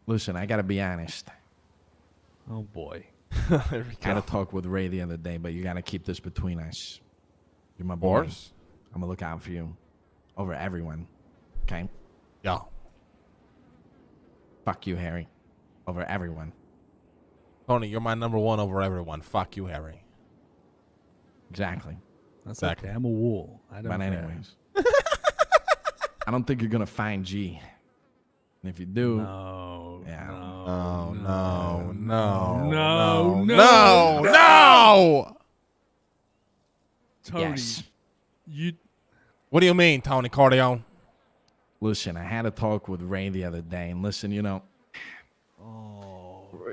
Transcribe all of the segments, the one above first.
Listen, I gotta be honest. Oh boy. I had a talk with Ray the other day, but you gotta keep this between us. You're my boy. I'm gonna look out for you over everyone. Okay? Yeah. Fuck you, Harry. Over everyone. Tony, you're my number one over everyone. Fuck you, Harry. Exactly. That's Exactly. okay. I'm a wall. I don't But care. anyways. I don't think you're gonna find G. And if you do, No. yeah. No. Tony, Yes. you. What do you mean, Tony Corleone? Listen, I had a talk with Ray the other day, and listen, you know,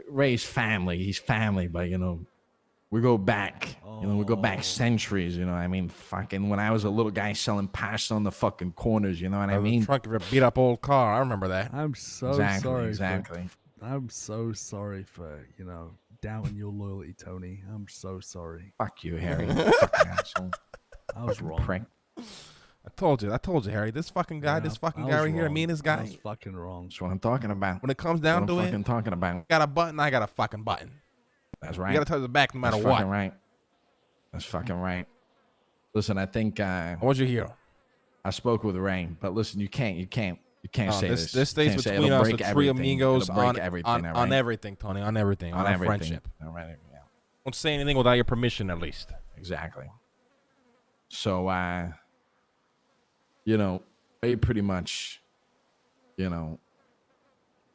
Ray's family. He's family, but you know, we go back. You know, we go back centuries. You know, I mean, fucking when I was a little guy selling pasta on the fucking corners. You know what I mean? The trunk of a beat up old car. I remember that. I'm so Exactly, sorry. exactly. I'm so sorry for doubting your loyalty, Tony. I'm so sorry. Fuck you, Harry. Fucking asshole. I was wrong. Prick. I told you, Harry. This fucking guy, this fucking guy right here, me and this I guy. was fucking wrong. That's what I'm talking about. When it comes down to what I'm it, fucking talking about. got a button, I got a fucking button. That's right. You gotta touch the back no matter That's what. fucking right. That's fucking right. Listen, I think What'd you hear? I spoke with Ray, but listen, you can't say this. This stays Can't say it. between It'll us, break the three everything. amigos, It'll break on everything, on, all on right? everything, Tony, on everything, on our everything. friendship. All right, yeah. Don't say anything without your permission, at least. Exactly. So, you know, Ray pretty much, you know,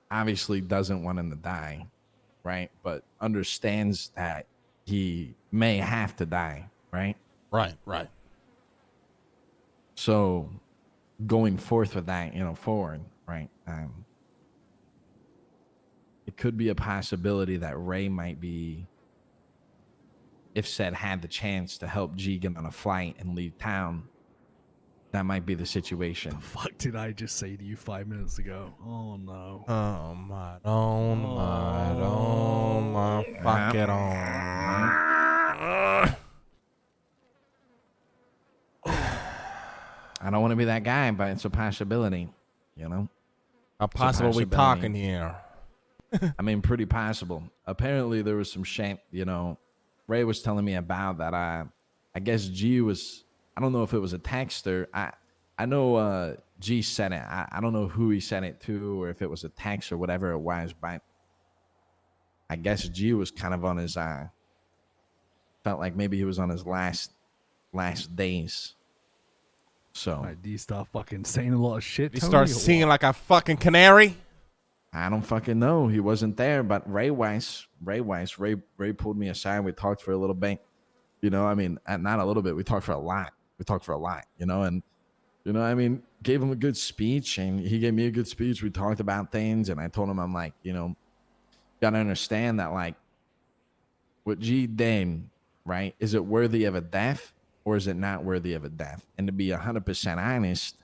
obviously doesn't want him to die, right? But understands that he may have to die, right? Right. So, going forth with that, forward, right? It could be a possibility that Ray might be, if said had the chance to help G get on a flight and leave town, that might be the situation. The fuck did I just say to you 5 minutes ago? Oh no. Oh my, fuck it on. I don't want to be that guy, but it's a possibility, How possible we talking here? I mean, pretty possible. Apparently, there was some shit, Ray was telling me about that. I guess G was, I don't know if it was a texter. I know G sent it. I don't know who he sent it to or if it was a text or whatever it was, but I guess G was kind of on his, felt like maybe he was on his last days. So. Right, do you start fucking saying a lot of shit? You Tony, start or singing what? like a fucking canary? I don't fucking know. He wasn't there, but Ray pulled me aside. We talked for a little bit, I mean, not a little bit. We talked for a lot, and, I mean, gave him a good speech and he gave me a good speech. We talked about things and I told him, I'm like, got to understand that, like, what G did, right? Is it worthy of a death or is it not worthy of a death? And to be 100% honest,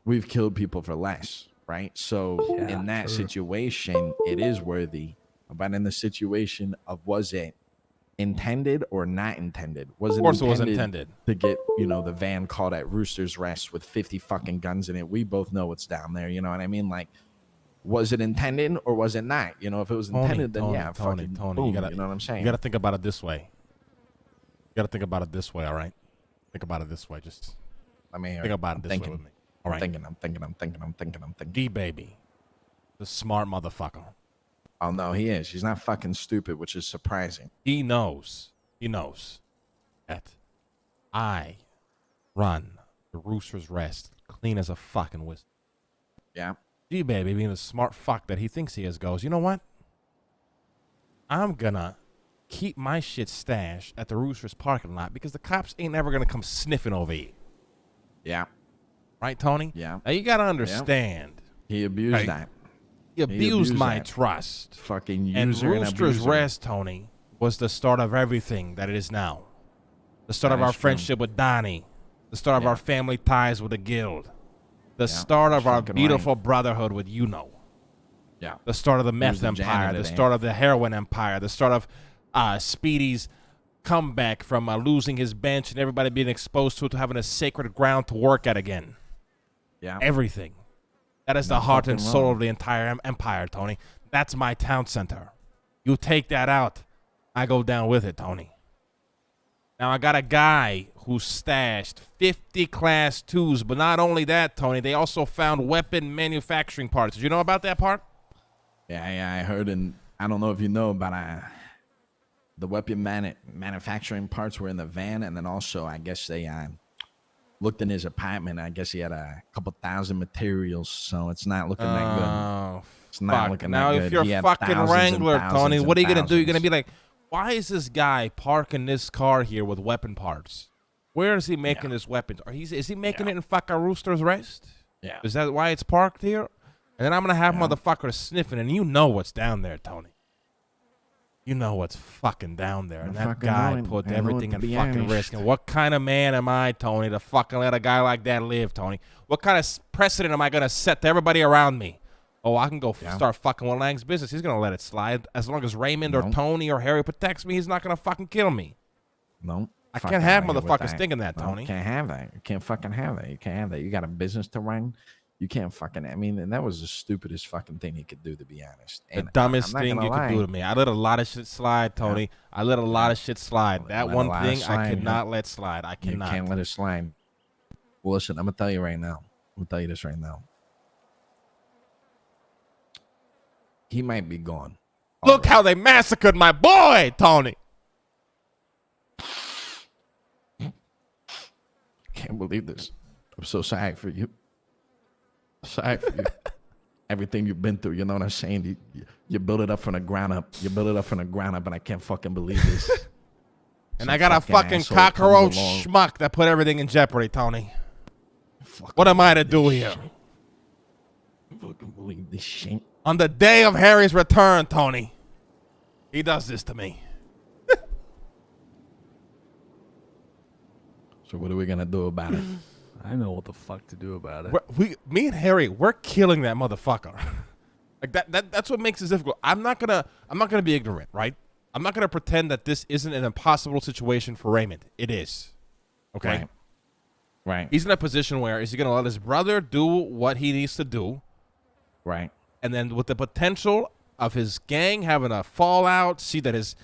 we've killed people for less. Right. So in that situation, it is worthy. But in the situation of was it intended or not intended? Was Of course it was intended. To get, the van caught at Rooster's Rest with 50 fucking guns in it. We both know what's down there. You know what I mean? Like, was it intended or was it not? If it was intended, then yeah, Tony, boom, you know what I'm saying? You got to think about it this way. All right? Think about it this way. Just think about it this way with me. All right. I'm thinking. D baby, the smart motherfucker. Oh no, he is. He's not fucking stupid, which is surprising. He knows that I run the Rooster's Rest clean as a fucking whistle. Yeah. D baby, being the smart fuck that he thinks he is, goes, you know what? I'm gonna keep my shit stashed at the Rooster's parking lot because the cops ain't ever gonna come sniffing over you. Yeah. Right, Tony? Yeah. Now you gotta understand. He abused that. He abused my that. trust. Fucking user And and Rooster's abuser. Rest, Tony, was the start of everything that it is now. The start That of our is true. friendship with Donnie. The start of Yeah. our family ties with the guild. The start of that's our fucking beautiful right. brotherhood with Yeah. The start of the meth the empire. janitor The there. start of the heroin empire. The start of Speedy's comeback from losing his bench and everybody being exposed to it, to having a sacred ground to work at again. Yeah. Everything. That is the heart and soul of the entire empire, Tony. That's my town center. You take that out, I go down with it, Tony. Now, I got a guy who stashed 50 Class 2s, but not only that, Tony, they also found weapon manufacturing parts. Did you know about that part? Yeah, I heard, and I don't know if you know, but the weapon manufacturing parts were in the van, and then also, I guess they looked in his apartment. I guess he had a couple thousand materials, so it's not looking that good. It's not looking now, that good. if you're He had fucking thousands and Wrangler, Tony, thousands what are you and going to do? You're going to thousands. be like, why is this guy parking this car here with weapon parts? Where is he making his weapons? Is he making it in fucking Rooster's Rest? Yeah. Is that why it's parked here? And then I'm going to have motherfuckers sniffing, and you know what's down there, Tony. You know what's fucking down there. And that guy put everything in fucking risk. And what kind of man am I, Tony, to fucking let a guy like that live, Tony? What kind of precedent am I going to set to everybody around me? Oh, I can go start fucking with Lang's business. He's going to let it slide. As long as Raymond or Tony or Harry protects me, he's not going to fucking kill me. No. I can't have motherfuckers thinking that, Tony. You can't have that. You can't fucking have that. You can't have that. You got a business to run. You can't fucking, I mean, and that was the stupidest fucking thing he could do, to be honest. The dumbest thing you could do to me. I let a lot of shit slide, Tony. I let a lot of shit slide. That one thing I cannot let slide. I cannot. You can't let it slide. Well, listen, I'm going to tell you right now. I'm going to tell you this right now. He might be gone. Look how they massacred my boy, Tony. Can't believe this. I'm so sorry for you. Sorry for you. Everything you've been through, you know what I'm saying? You build it up from the ground up. You build it up from the ground up, and I can't fucking believe this. And I got a fucking cockroach schmuck that put everything in jeopardy, Tony. What am I to do here? I fucking believe this shit. On the day of Harry's return, Tony, he does this to me. So what are we gonna do about it? I know what the fuck to do about it. Me and Harry, we're killing that motherfucker. Like that's what makes this difficult. I'm not gonna be ignorant, right? I'm not gonna pretend that this isn't an impossible situation for Raymond. It is. Okay. Right. He's in a position where is he gonna let his brother do what he needs to do? Right. And then with the potential of his gang having a fallout, see that his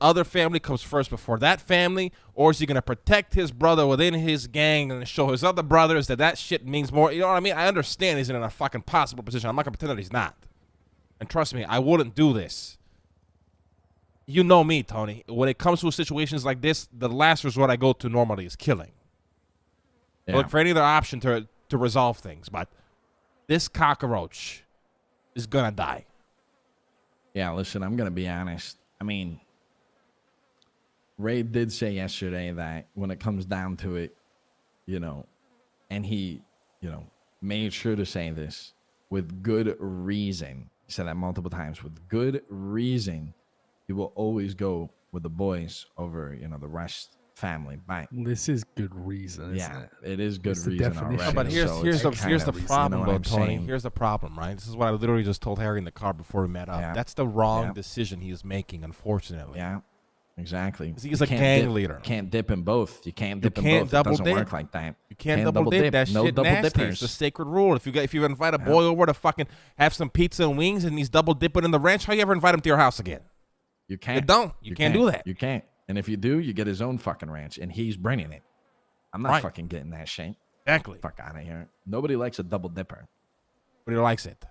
other family comes first before that family, or is he going to protect his brother within his gang and show his other brothers that shit means more? You know what I mean? I understand he's in a fucking possible position. I'm not going to pretend that he's not. And trust me, I wouldn't do this. You know me, Tony. When it comes to situations like this, the last resort I go to normally is killing. I look for any other option to resolve things, but this cockroach is going to die. Yeah, listen, I'm going to be honest. I mean, Ray did say yesterday that when it comes down to it, you know, and he, you know, made sure to say this with good reason. He said that multiple times. With good reason, he will always go with the boys over, you know, the rest family. Bye. This is good reason, isn't it? It is good It's the reason definition. already. But here's the problem, though, Tony. saying? Here's the problem, right? This is what I literally just told Harry in the car before we met up. Yeah. That's the wrong decision he is making, unfortunately. Yeah, exactly. He's a gang leader. You can't dip in both. You can't dip in both. Double It doesn't dip. work like that. You can't double dip. That No shit double nasty. dippers. It's the sacred rule. If you invite a boy over to fucking have some pizza and wings and he's double dipping in the ranch, how you ever invite him to your house again? You can't. You don't. You can't do that. You can't. And if you do, you get his own fucking ranch, and he's bringing it. I'm not fucking getting that shit. Exactly. Fuck out of here. Nobody likes a double dipper. But he likes it.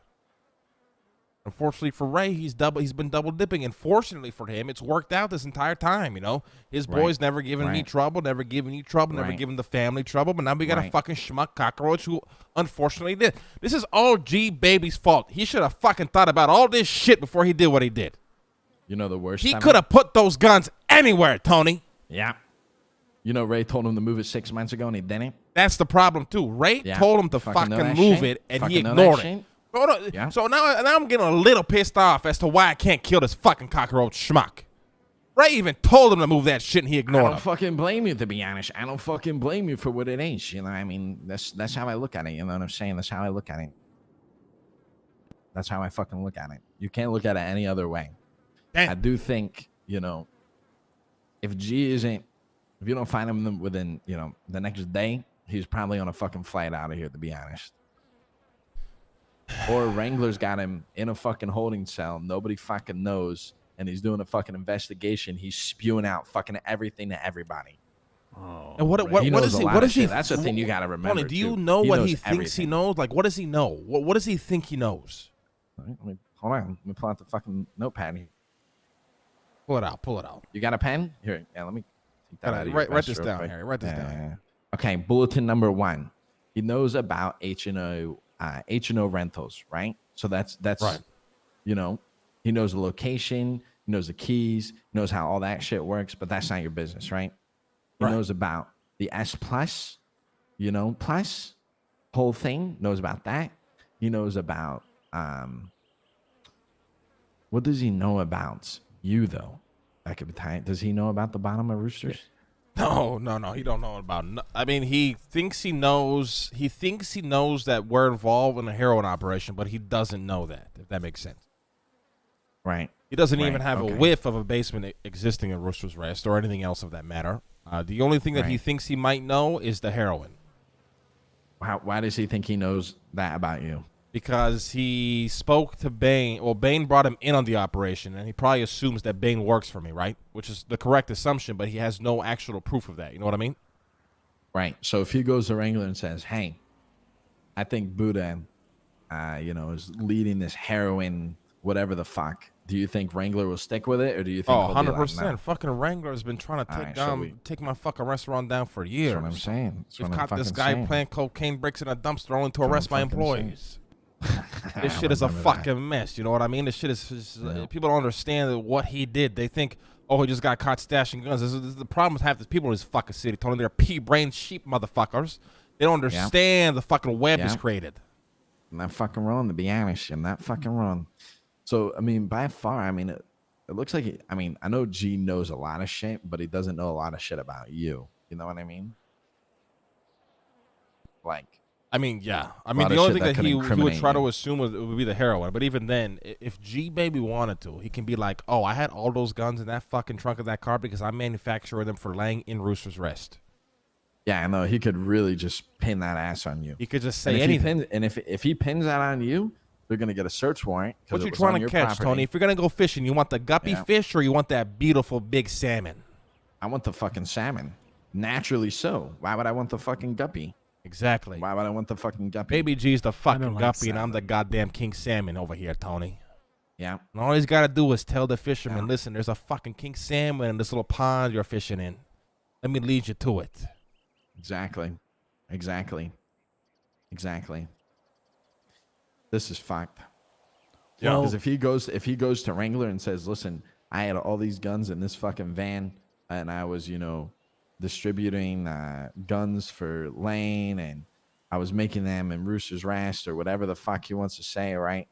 Unfortunately for Ray, he's been double dipping. And fortunately for him, it's worked out this entire time, you know? His boy's never given me trouble, never given you trouble, never given the family trouble. But now we got a fucking schmuck cockroach who unfortunately did. This is all G Baby's fault. He should have fucking thought about all this shit before he did what he did. You know the worst? He could have put those guns anywhere, Tony. Yeah. You know, Ray told him to move it 6 months ago, and he didn't. That's the problem too. Ray told him to fucking move it, and he ignored it. So now I'm getting a little pissed off as to why I can't kill this fucking cockroach schmuck. Ray even told him to move that shit, and he ignored I him. don't fucking blame you, to be honest. I don't fucking blame you for what it is. You know, I mean, that's how I look at it. You know what I'm saying? That's how I look at it. That's how I fucking look at it. You can't look at it any other way. Damn. I do think, you know, if you don't find him within, you know, the next day, he's probably on a fucking flight out of here, to be honest. Or Wrangler's got him in a fucking holding cell. Nobody fucking knows. And he's doing a fucking investigation. He's spewing out fucking everything to everybody. Oh, And what He what knows is a he? lot What of is he? shit. That's the thing you got to remember. Tony, do you too. know what knows he thinks he everything. knows? Like, what does he know? What does he think he knows? Hold on. Let me pull out the fucking notepad here. Pull it out. Pull it out. You got a pen? Here. Yeah, let me take that out of your Write vest this real down, quick. Harry. Write this down. Yeah. Okay. Bulletin number 1. He knows about H&O rentals, right? So that's Right. you know, he knows the location, he knows the keys, he knows how all that shit works, but that's not your business, right? He Right. knows about the S plus, plus whole thing, knows about that. He knows about what does he know about you though? That could be tight. Does he know about the bottom of Roosters? No. He don't know about. I mean, he thinks he knows. He thinks he knows that we're involved in a heroin operation, but he doesn't know that. If that makes sense. Right. He doesn't Right, even have okay. a whiff of a basement existing in Rooster's Rest or anything else of that matter. The only thing that he Right. thinks he might know is the heroin. Why does he think he knows that about you? Because he spoke to Bane. Well, Bane brought him in on the operation, and he probably assumes that Bane works for me, right? Which is the correct assumption, but he has no actual proof of that. You know what I mean? Right. So if he goes to Wrangler and says, "Hey, I think Buddha, is leading this heroin, whatever the fuck," do you think Wrangler will stick with it, or do you think? Oh, he'll be like, 100%. "No"? Fucking Wrangler has been trying to Alright, so take my fucking restaurant down for years. That's what I'm saying. That's We've what I'm caught this fucking guy saying. playing cocaine bricks in a dumpster only to That's what arrest my I'm fucking saying. employees. This shit is a remember that. fucking mess. You know what I mean? This shit is Yeah. people don't understand what he did. They think, oh, he just got caught stashing guns. This is the problem with half the people in this fucking city, Tony. They're pea-brained sheep motherfuckers. They don't understand the fucking web is Yeah. created. I'm not fucking wrong, to be honest. I'm not fucking wrong. So, I mean, by far, I mean, it looks like, I know G knows a lot of shit, but he doesn't know a lot of shit about you. You know what I mean? Like, I mean, yeah. I A mean, lot the of only shit thing that that could he would incriminate try to you. assume would be the heroin. But even then, if G Baby wanted to, he can be like, oh, I had all those guns in that fucking trunk of that car because I manufactured them for laying in Rooster's Rest. yeah, I know he could really just pin that ass on you. He could just And say if anything. if he pins that on you, they're gonna get a search warrant. 'Cause What it you was trying on to your catch, property. Tony? If you're going to go fishing, you want the guppy Yeah. fish or you want that beautiful big salmon? I want the fucking salmon. Naturally so. Why would I want the fucking guppy? Exactly. Why would I want the fucking guppy? Baby G's the fucking like guppy, and I'm the salmon. goddamn king salmon over here, Tony. Yeah. And all he's got to do is tell the fisherman, Yeah. listen, there's a fucking king salmon in this little pond you're fishing in. Let me lead you to it. Exactly. This is fucked. Yeah. Because if he goes to Wrangler and says, "Listen, I had all these guns in this fucking van, and I was, distributing guns for Lane, and I was making them in Rooster's Rest or whatever the fuck he wants to say," right?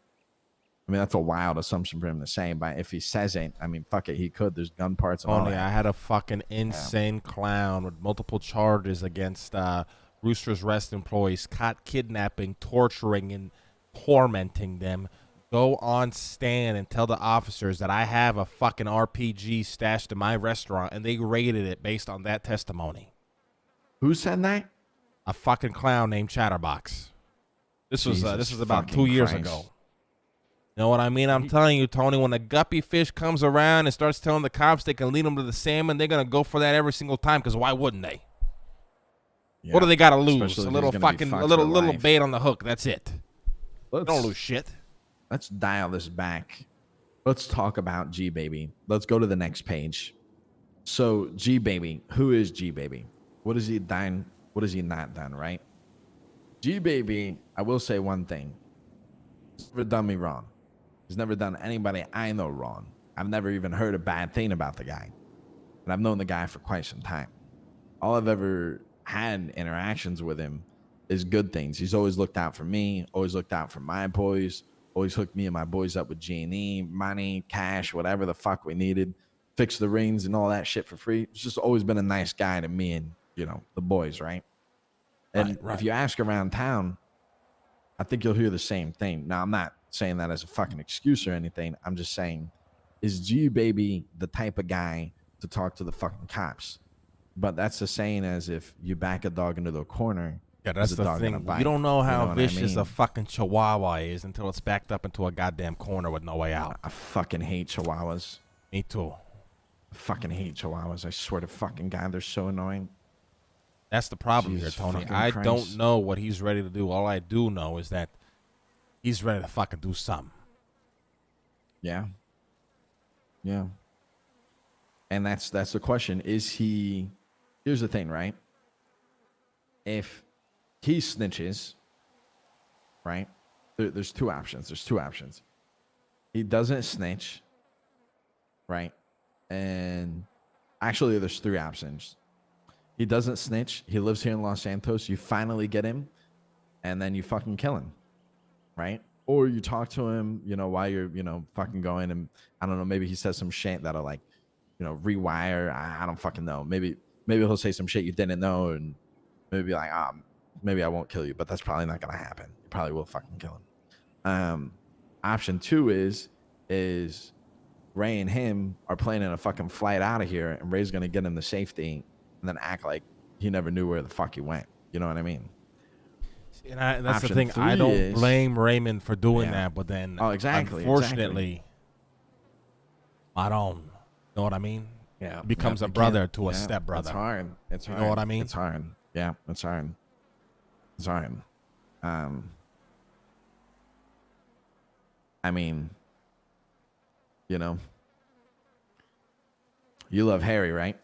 I mean, that's a wild assumption for him to say, but if he says it, I mean, fuck it, he could. There's gun parts and all Tony, that. I had a fucking insane clown with multiple charges against Rooster's Rest employees, caught kidnapping, torturing, and tormenting them. Go on stand and tell the officers that I have a fucking RPG stashed in my restaurant, and they rated it based on that testimony. Who said that? A fucking clown named Chatterbox. This was Jesus about 2 fucking years Christ. ago. You know what I mean? I'm telling you, Tony, when a guppy fish comes around and starts telling the cops they can lead them to the salmon, they're going to go for that every single time, because why wouldn't they? Yeah. What do they got to lose? Especially A if little he's gonna be fucking, fucked a little for little life. bait on the hook. That's it. They Let's, don't lose shit. let's dial this back. Let's talk about G Baby. Let's go to the next page. So G Baby, who is G Baby? What has he done? What has he not done? Right? G Baby, I will say one thing. He's never done me wrong. He's never done anybody I know wrong. I've never even heard a bad thing about the guy. And I've known the guy for quite some time. All I've ever had interactions with him is good things. He's always looked out for me, always looked out for my boys, always hooked me and my boys up with G&E, money, cash, whatever the fuck we needed, fix the rings and all that shit for free. He's just always been a nice guy to me and, the boys, right? And Right. if you ask around town, I think you'll hear the same thing. Now, I'm not saying that as a fucking excuse or anything. I'm just saying, is G Baby the type of guy to talk to the fucking cops? But that's the saying as if you back a dog into the corner, Yeah, that's is a the dog gonna thing. bite? You don't know how what I vicious a mean? fucking chihuahua is until it's backed up into a goddamn corner with no way out. I fucking hate chihuahuas. Me too. I fucking hate chihuahuas. I swear to fucking God, they're so annoying. That's the problem Jesus here, Tony. fucking I Christ. don't know what he's ready to do. All I do know is that he's ready to fucking do something. Yeah. Yeah. And that's the question. Is he... Here's the thing, right? If he snitches, right? There's two options. There's two options. He doesn't snitch, right? And actually, there's three options. He doesn't snitch. He lives here in Los Santos. You finally get him, and then you fucking kill him, right? Or you talk to him, you know, while you're, you know, fucking going, and I don't know, maybe he says some shit that'll, like, you know, rewire. I don't fucking know. Maybe he'll say some shit you didn't know, and maybe be like, maybe I won't kill you, but that's probably not gonna happen. You probably will fucking kill him. Option two is Ray and him are planning a fucking flight out of here, and Ray's gonna get him to safety, and then act like he never knew where the fuck he went. You know what I mean? And that's the Option thing. I three don't is- blame Raymond for doing Yeah. that, but then, Exactly. unfortunately, I don't. Know what I mean? Yeah, He becomes you a brother can't- to a yeah, stepbrother. It's hard. It's You hard. know what I mean? It's hard. Yeah, it's hard. It's hard. I mean, you know, you love Harry, right?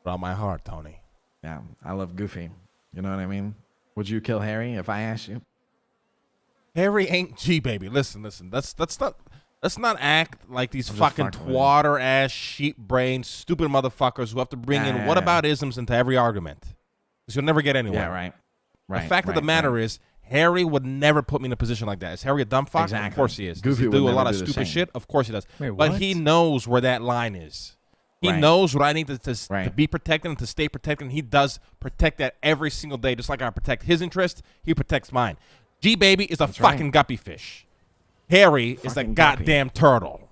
With all my heart, Tony. Yeah, I love Goofy. You know what I mean? Would you kill Harry if I asked you? Harry ain't G baby. Listen. Let's not act like these I'm just fucking fucking with you. twatter ass, sheep brain, stupid motherfuckers who have to bring in what about isms into every argument. Because you'll never get anywhere. Yeah, right. Right. The fact of the matter is, Harry would never put me in a position like that. Is Harry a dumb fuck? Exactly. Of course he is. Goofy Does he would do a never lot of do the stupid same. shit? Of course he does. Wait, but what? he knows where that line is. He Right. knows what I need to Right. be protected and to stay protected. And he does protect that every single day. Just like I protect his interest, he protects mine. G baby is a That's right. fucking guppy fish. Harry is a Fucking guppy. goddamn turtle.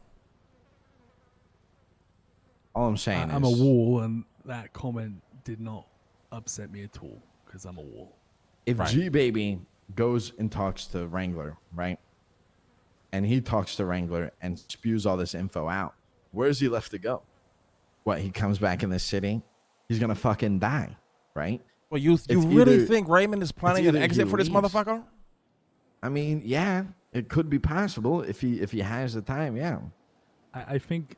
All I'm saying is I'm a wall, and that comment did not upset me at all because I'm a wall. if Right. G Baby goes and talks to Wrangler, right? And he talks to Wrangler and spews all this info out, where's he left to go? What, he comes back in the city? He's gonna fucking die, right? Well, you It's really either- think Raymond is planning an either he exit for this leaves. motherfucker? I mean, yeah, it could be possible if he has the time, yeah. I think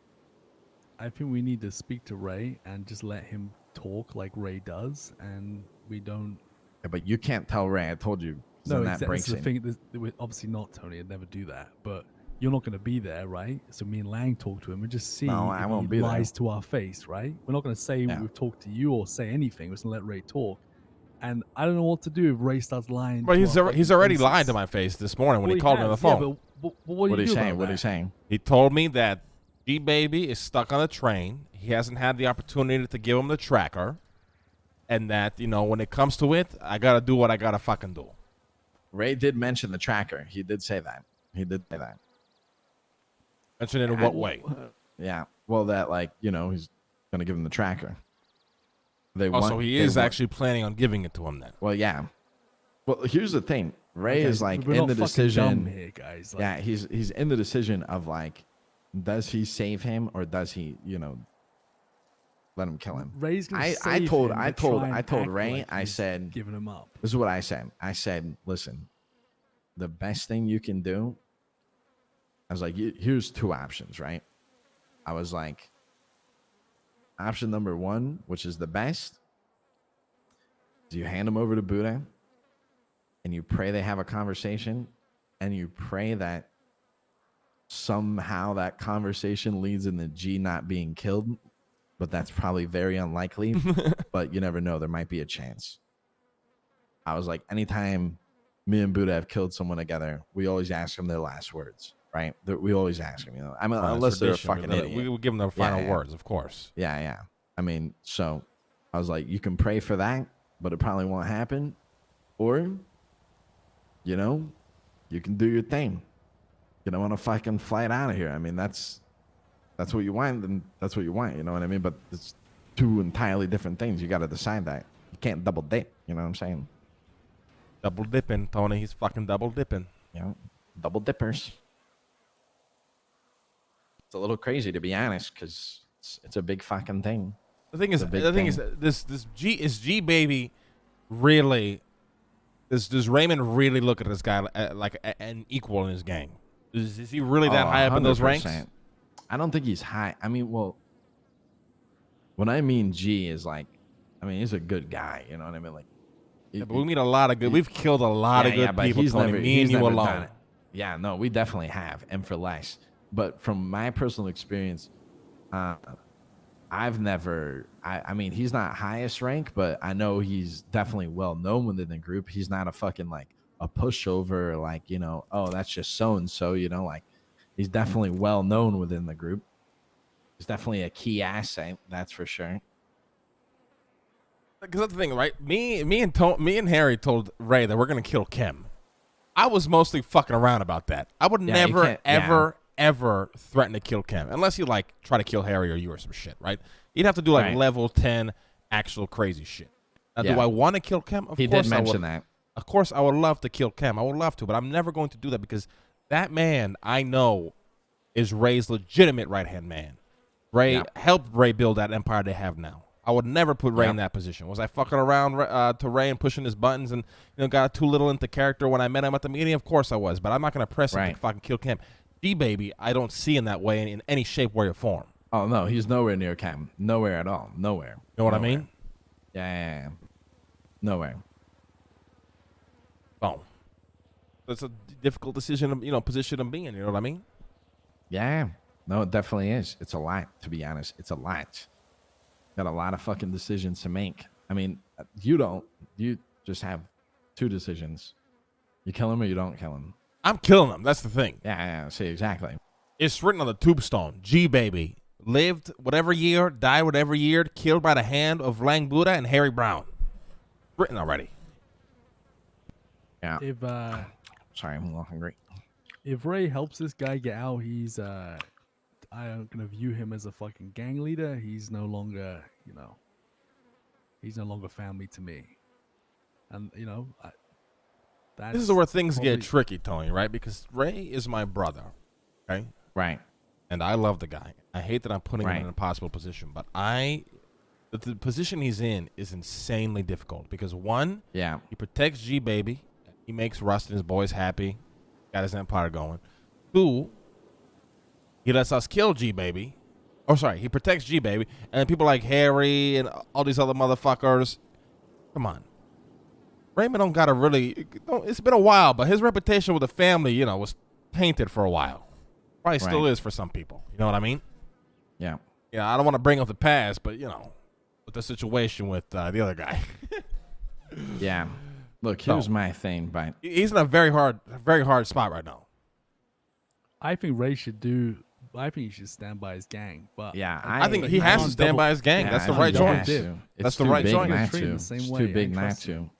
we need to speak to Ray and just let him talk like Ray does, and we don't. Yeah, but you can't tell Ray. I told you. No, Then that exactly. breaks That's the it. thing. We're obviously not, Tony. I'd never do that. But you're not going to be there, right? So me and Lang talk to him and just see No, I if won't he be there. lies to our face, right? We're not going to say Yeah. we've talked to you or say anything. We're just going to let Ray talk. And I don't know what to do if Ray starts lying. But to he's our already, he's fucking already faces. lied to my face this morning when Well, he called me on the has, phone. Yeah, but what do What you are you do saying? about What are that? you saying? He told me that G Baby is stuck on a train. He hasn't had the opportunity to give him the tracker. And that, you know, when it comes to it, I got to do what I got to fucking do. Ray did mention the tracker. He did say that. He did say that. Mention it in what way? Yeah. Well, that, like, you know, he's gonna give him the tracker. They Also, want- he they is want- actually planning on giving it to him then. Well, yeah. Well, here's the thing. Ray Okay, is like we're in not the fucking decision. dumb here, guys. Like, Yeah, he's in the decision of like, does he save him or does he, you know, let him kill him? Ray's gonna I save told him, I but told try and I told act Ray. like I he's said, giving him up. this is what I said. I said, listen, the best thing you can do. I was like, here's two options, right? I was like, option number one, which is the best, is you hand him over to Buddha and you pray they have a conversation and you pray that somehow that conversation leads in the G not being killed, but that's probably very unlikely, but you never know. There might be a chance. I was like, anytime me and Buddha have killed someone together, we always ask them their last words, right? We always ask them, you know, I mean, unless they're a fucking idiot. We will give them their final yeah. words, of course. Yeah, yeah. I mean, so I was like, you can pray for that, but it probably won't happen. Or, you know, you can do your thing. You don't want to fucking flight out of here. I mean, that's what you want, then that's what you want. You know what I mean? But it's two entirely different things. You got to decide that. You can't double dip. You know what I'm saying? Double dipping, Tony. He's fucking double dipping. You know, double dippers. It's a little crazy, to be honest, because it's a big fucking thing. The thing is, It's a big is thing. this G baby really? Does Raymond really look at this guy like an equal in his gang? Is he really that high up in those ranks? 100%. I don't think he's high. I mean, well, when I mean G is like, I mean, he's a good guy. You know what I mean? Like, Yeah, but we meet a lot of good. We've killed a lot of good but people. he's Tony, never, me and he's you never done alone. it. Yeah, no, we definitely have, and for less. But from my personal experience, I've never. I mean, he's not highest rank, but I know he's definitely well known within the group. He's not a fucking like a pushover, like, you know, oh, that's just so and so. You know, like, he's definitely well known within the group. He's definitely a key asset, that's for sure. Because that's the thing, right? Me and Harry told Ray that we're gonna kill Kim. I was mostly fucking around about that. I would Yeah, you never, can't- yeah. ever threaten to kill Kim unless you like try to kill Harry or you or some shit, right? You'd have to do like Right. level 10 actual crazy shit. Now, Yeah. do I want to kill Kim? Of He course did I mention would. that. Of course, I would love to kill Kim. I would love to, but I'm never going to do that because that man I know is Ray's legitimate right-hand man. Ray Yeah. helped Ray build that empire they have now. I would never put Ray Yeah. in that position. Was I fucking around to Ray and pushing his buttons and got too little into character when I met him at the meeting? Of course I was, but I'm not going to press him Right. to fucking kill Kim. D-Baby, I don't see in that way in any shape, way, or form. Oh no, he's nowhere near Cam. Nowhere at all. Nowhere. You know what I Nowhere. mean? Yeah. Nowhere. Boom. That's a difficult decision, position to be in. You know what I mean? Yeah. No, it definitely is. It's a lot, to be honest. It's a lot. Got a lot of fucking decisions to make. I mean, you don't. You just have two decisions. You kill him or you don't kill him. I'm killing him. That's the thing. Yeah, see, exactly. It's written on the tombstone. G-Baby lived whatever year, died whatever year, killed by the hand of Lang Buddha and Harry Brown. Written already. Yeah. If Sorry, I'm a little hungry. if Ray helps this guy get out, he's I'm gonna view him as a fucking gang leader. He's no longer, he's no longer family to me. And that's This is where things probably- get tricky, Tony, right? Because Ray is my brother, okay? Right. And I love the guy. I hate that I'm putting him Right. in an impossible position, but the position he's in is insanely difficult because one, Yeah. he protects G-Baby. He makes Rust and his boys happy. Got his empire going. Two, he lets us kill G-Baby. Oh, sorry. He protects G-Baby. And people like Harry and all these other motherfuckers. Come on. Raymond don't got to really... It's been a while, but his reputation with the family, was tainted for a while. Probably still Right. is for some people. You know what I mean? Yeah. Yeah, I don't want to bring up the past, but, with the situation with the other guy. Yeah. Look, here's my thing, but He's in a very hard spot right now. I think Ray should do. I think he should stand by his gang. But yeah, I think but he you has to can't stand double- by his gang. yeah, That's I the think right he choice. has to. It's That's the too right big choice. not Treat him to. the same It's way. too I big ain't not trusting him. to.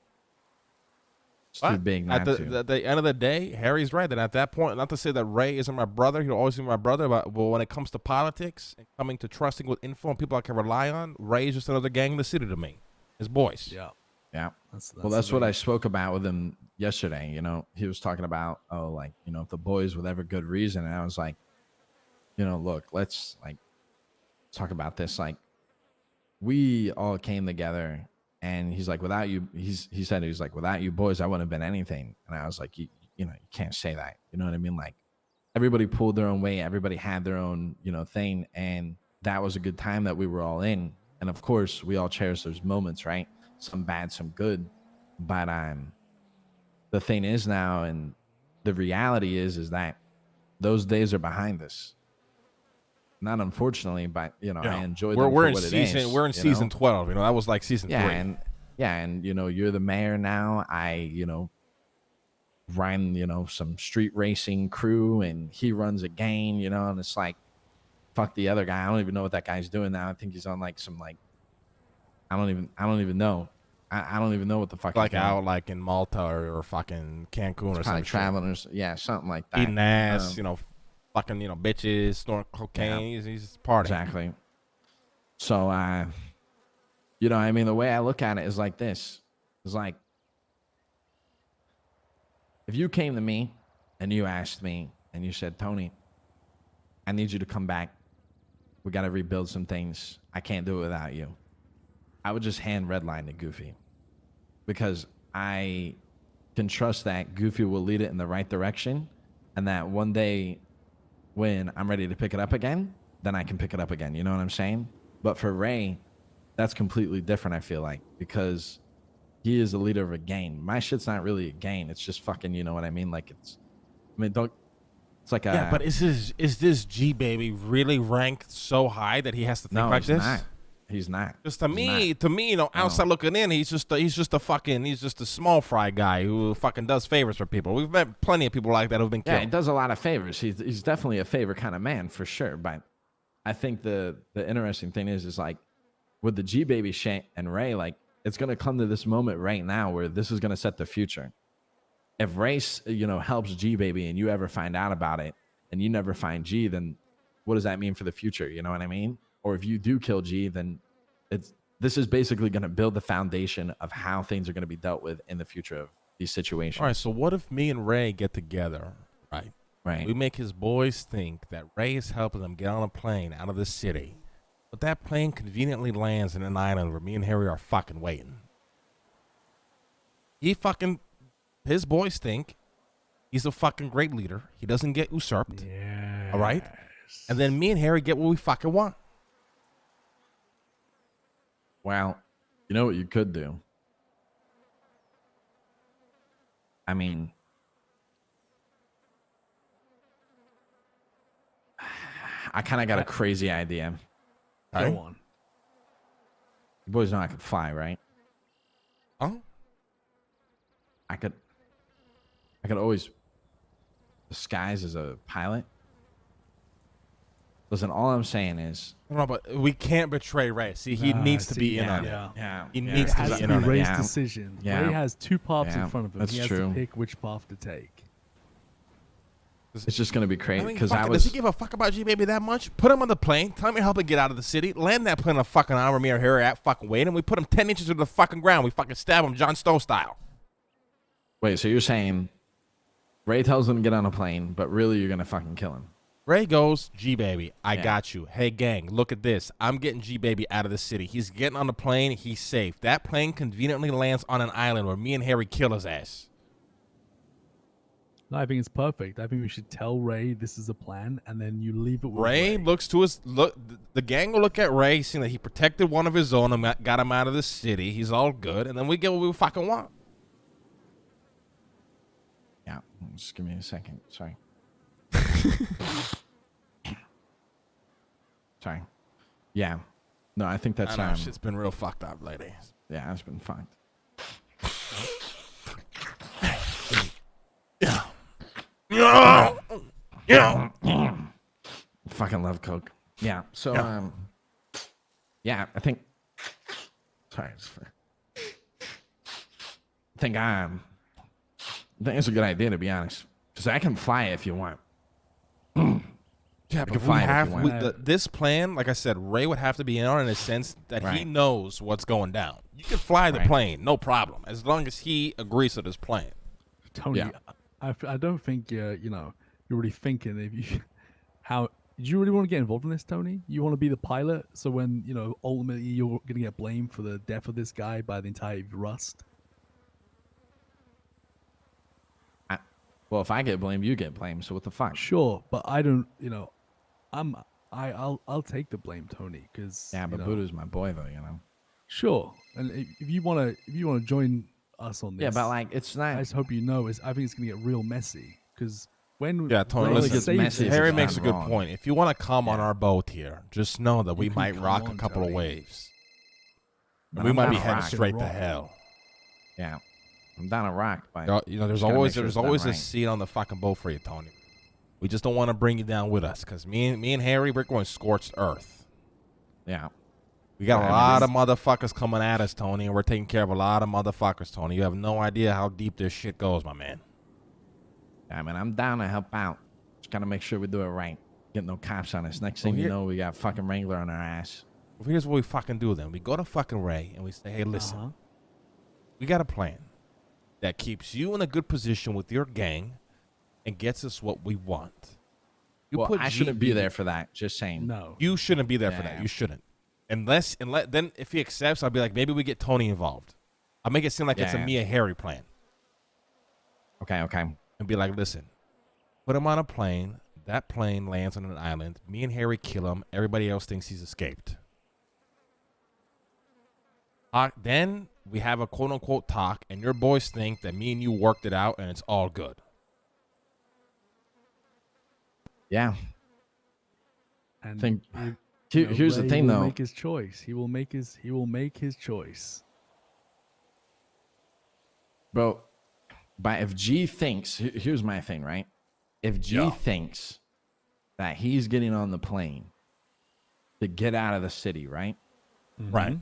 It's too big not At to. the end of the day, Harry's right. And at that point, not to say that Ray isn't my brother, he'll always be my brother. But when it comes to politics and coming to trusting with info and people I can rely on, Ray is just another gang in the city to me. His boys. Yeah. Yeah. That's Well, that's what I spoke about with him yesterday. He was talking about, if the boys with ever good reason. And I was like, look, let's talk about this. Like, we all came together, and he's like, without you, he said, without you boys, I wouldn't have been anything. And I was like, you can't say that. You know what I mean? Like, everybody pulled their own weight. Everybody had their own, thing. And that was a good time that we were all in. And of course, we all cherish those moments, right? Some bad, some good. But the thing is now, and the reality is that those days are behind us. Not unfortunately, but I enjoyed them We're for in what it season. is, We're in season 12. That was like season 3. and you're the mayor now. I run some street racing crew, and he runs a gang. And it's like, fuck the other guy. I don't even know what that guy's doing now. I think he's on some I don't even know. I don't even know what the fuck Like he's doing. out like in Malta or fucking Cancun or Probably something. traveling or something like that. Eating ass, fucking, bitches, snorting cocaine. He's just partying. Exactly. So, the way I look at it is like this. It's like, if you came to me and you asked me and you said, Tony, I need you to come back. We got to rebuild some things. I can't do it without you. I would just hand Redline to Goofy because I can trust that Goofy will lead it in the right direction and that one day when I'm ready to pick it up again, then I can pick it up again. You know what I'm saying? But for Ray, that's completely different, I feel like, because he is the leader of a gang. My shit's not really a gang. It's just fucking, you know what I mean? Like it's like a... Yeah, but is this G baby really ranked so high that he has to think like this? Not. He's not. Just to me, you know, outside looking in, he's just a small fry guy who fucking does favors for people. We've met plenty of people like that who've been killed. Yeah, he does a lot of favors. He's definitely a favor kind of man for sure. But I think the interesting thing is like with the G baby Shane and Ray, like it's gonna come to this moment right now where this is gonna set the future. If Ray, you know, helps G baby and you ever find out about it and you never find G, then what does that mean for the future? You know what I mean? Or if you do kill G, then this is basically going to build the foundation of how things are going to be dealt with in the future of these situations. All right, so what if me and Ray get together, right? Right. We make his boys think that Ray is helping them get on a plane out of the city, but that plane conveniently lands in an island where me and Harry are fucking waiting. His boys think he's a fucking great leader. He doesn't get usurped. Yeah. All right? And then me and Harry get what we fucking want. Well, you know what you could do? I mean, I kind of got a crazy idea. Go on. You boys know I could fly, right? Oh? I could always disguise as a pilot. Listen, all I'm saying is... No, but we can't betray Ray. See, he needs to be in on it. Yeah. He needs It to has be in to on be it. Ray's Yeah. decision. Yeah. Ray has two paths Yeah, in front of him. that's He has true. to pick which path to take. It's just going to be crazy because Does he give a fuck about G Baby that much? Put him on the plane. Tell him to help him get out of the city. Land that plane on a fucking hour. Me or Harry at fucking waiting. We put him 10 inches to the fucking ground. We fucking stab him Jon Snow style. Wait, so you're saying Ray tells him to get on a plane, but really you're going to fucking kill him? Ray goes, G Baby, I got you. Hey gang, look at this. I'm getting G Baby out of the city. He's getting on the plane. He's safe. That plane conveniently lands on an island where me and Harry kill his ass. No, I think it's perfect. I think we should tell Ray this is a plan, and then you leave it with Ray looks to his look. The gang will look at Ray, seeing that he protected one of his own and got him out of the city. He's all good, and then we get what we fucking want. Yeah, just give me a second. Sorry. Sorry. Yeah. No, I think that's... I know, shit's been real fucked up lately. Yeah, it's been fucked. Yeah. Fucking love Coke. Yeah. So, yeah, I think... Sorry. I think it's a good idea, to be honest. Because I can fly if you want. Yeah, but this plan, like I said, Ray would have to be in on it in a sense that he knows what's going down. You can fly the plane, no problem, as long as he agrees to this plan. Tony, I don't think you're really thinking if you how do you really want to get involved in this, Tony? You want to be the pilot, so when ultimately you're gonna get blamed for the death of this guy by the entire Rust. Well, if I get blamed, you get blamed. So what the fuck? Sure, but I don't. I'll take the blame, Tony. Because but Buddha's my boy, though. Sure, and if you wanna join us on this, but like it's not. I just hope you know I think it's gonna get real messy because when Tony, listen, Harry makes a good point. If you want to come on our boat here, just know that we might rock a couple of waves. We might be heading straight to hell. Yeah. I'm down a rock, but there's always a seat on the fucking boat for you, Tony. We just don't want to bring you down with us, because me and Harry, we're going scorched earth. Yeah. We got a lot of motherfuckers coming at us, Tony, and we're taking care of a lot of motherfuckers, Tony. You have no idea how deep this shit goes, my man. Yeah, man, I'm down to help out. Just gotta make sure we do it right. Get no cops on us. Next thing you know, we got fucking Wrangler on our ass. Well, here's what we fucking do then. We go to fucking Ray and we say, hey, listen, we got a plan. that keeps you in a good position with your gang and gets us what we want. Well, I shouldn't be there for that. Just saying. No. You shouldn't be there for that. You shouldn't. Unless then if he accepts, I'll be like, maybe we get Tony involved. I'll make it seem like it's a me and Harry plan. Okay. And be like, listen, put him on a plane. That plane lands on an island. Me and Harry kill him. Everybody else thinks he's escaped. Then we have a quote-unquote talk, and your boys think that me and you worked it out, and it's all good. Yeah. And Here's the thing, Ray will though. make his choice. He will make his choice. Bro, but if G thinks, here's my thing, right? If G thinks that he's getting on the plane to get out of the city, right? Mm-hmm. Right.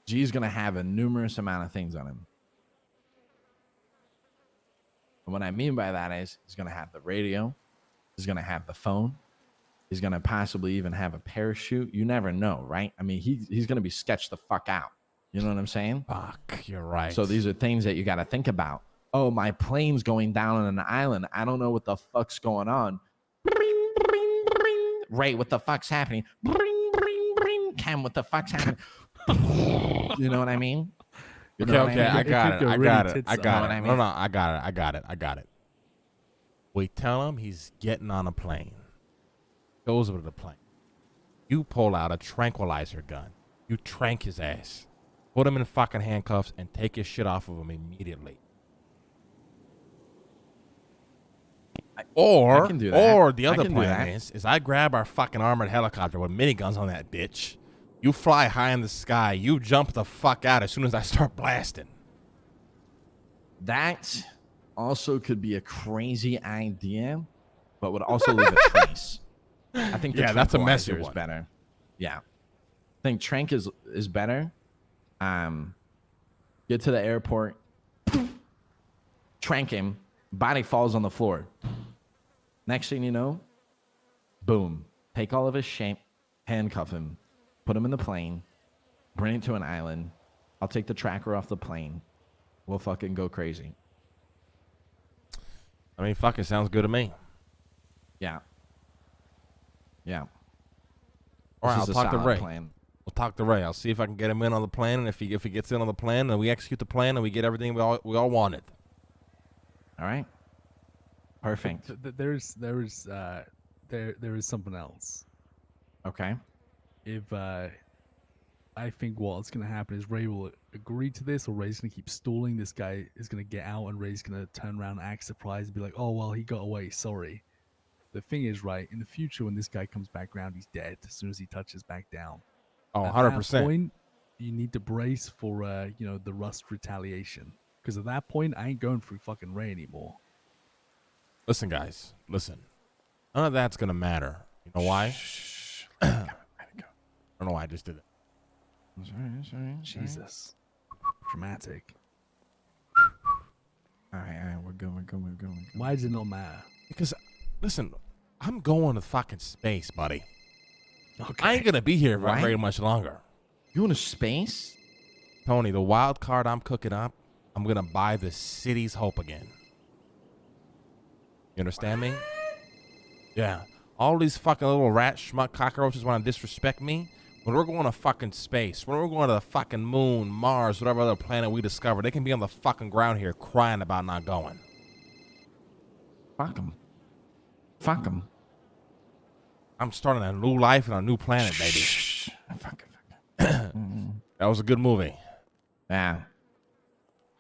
G's going to have a numerous amount of things on him. And what I mean by that is he's going to have the radio. He's going to have the phone. He's going to possibly even have a parachute. You never know, right? I mean, he's going to be sketched the fuck out. You know what I'm saying? Fuck, you're right. So these are things that you got to think about. Oh, my plane's going down on an island. I don't know what the fuck's going on. Bring, bring, bring. Ray, what the fuck's happening? Bring, bring, bring. Cam, what the fuck's happening? You know what I mean? You know what I mean? I got it. mean? No, I got it. We tell him he's getting on a plane. Goes over to the plane. You pull out a tranquilizer gun. You trank his ass. Put him in fucking handcuffs and take his shit off of him immediately. Or the other plan is I grab our fucking armored helicopter with miniguns on that bitch. You fly high in the sky. You jump the fuck out as soon as I start blasting. That also could be a crazy idea, but would also leave a trace. I think that's a messy is one. Better. Yeah. I think Trank is better. Get to the airport, trank him, body falls on the floor. Next thing you know, boom, take all of his shape, handcuff him, put him in the plane, bring it to an island. I'll take the tracker off the plane. We'll fucking go crazy. I mean, fucking sounds good to me. Yeah. All right, I'll talk to Ray. Plan. We'll talk to Ray. I'll see if I can get him in on the plan, and if he gets in on the plan, then we execute the plan, and we get everything we all wanted. All right. Perfect. There is something else. Okay. If I think what's going to happen is Ray will agree to this, or Ray's going to keep stalling. This guy is going to get out, and Ray's going to turn around and act surprised and be like, "Oh well, he got away. Sorry." The thing is, right, in the future when this guy comes back around, he's dead as soon as he touches back down. Oh, At 100%. that point, you need to brace for the Rust retaliation, because at that point, I ain't going through fucking Ray anymore. Listen, guys. Listen. None of that's going to matter. You know why? I don't know why I just did it. Sorry. Jesus. Dramatic. All right. We're going. Why does it not matter? Because, listen, I'm going to fucking space, buddy. Okay. I ain't going to be here for Right? very much longer. You going to space? Tony, the wild card I'm cooking up, I'm going to buy the city's hope again. You understand me? Yeah. All these fucking little rat schmuck cockroaches want to disrespect me. When we're going to fucking space, when we're going to the fucking moon, Mars, whatever other planet we discover, they can be on the fucking ground here crying about not going. Fuck them. I'm starting a new life and a new planet, baby. Fuck it. That was a good movie. Yeah.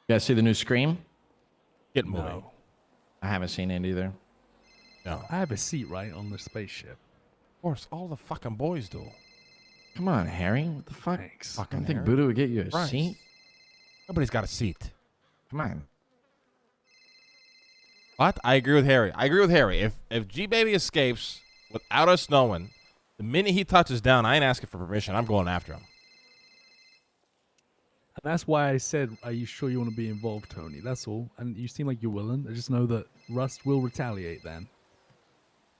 You guys see the new Scream? Get moving. No. I haven't seen it either. No. I have a seat, right, on the spaceship. Of course, all the fucking boys do. Come on, Harry. What the fuck? Thanks. I Fucking don't think Harry. Buddha would get you a Christ. seat. Nobody's got a seat. Come on. What? I agree with Harry. If G-Baby escapes without us knowing, the minute he touches down, I ain't asking for permission. I'm going after him. And that's why I said, are you sure you want to be involved, Tony? That's all. And you seem like you're willing. I just know that Rust will retaliate then.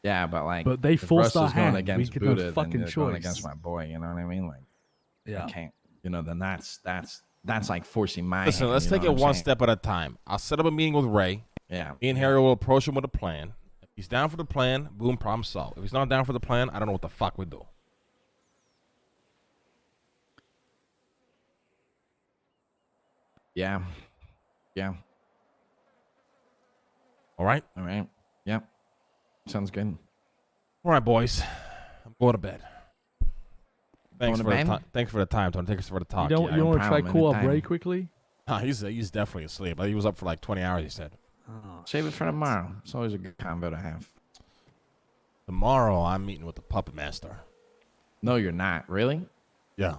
Yeah, but like, But they if forced Russ our is going hand. against We could Buddha, have fucking then they're going choice. against my boy. You know what I mean? Like, Yeah. I can't. You know, then that's that's like forcing my Listen, hand, let's you know take it what I'm one saying? step at a time. I'll set up a meeting with Ray. Yeah. Me and Harry will approach him with a plan. If he's down for the plan, boom, problem solved. If he's not down for the plan, I don't know what the fuck we do. Yeah. Yeah. All right? All right. Yep. Sounds good. All right, boys. I'm going to bed. Thanks Going to for the bed? time. Thanks for the time, Tony. Thanks for the talk. You don't Yeah. you want to try problem, call up anytime. Ray quickly? Nah, he's definitely asleep. He was up for like 20 hours, he said. Oh, Save it for tomorrow. It's always a good combo to have. Tomorrow, I'm meeting with the puppet master. No, you're not. Really? Yeah.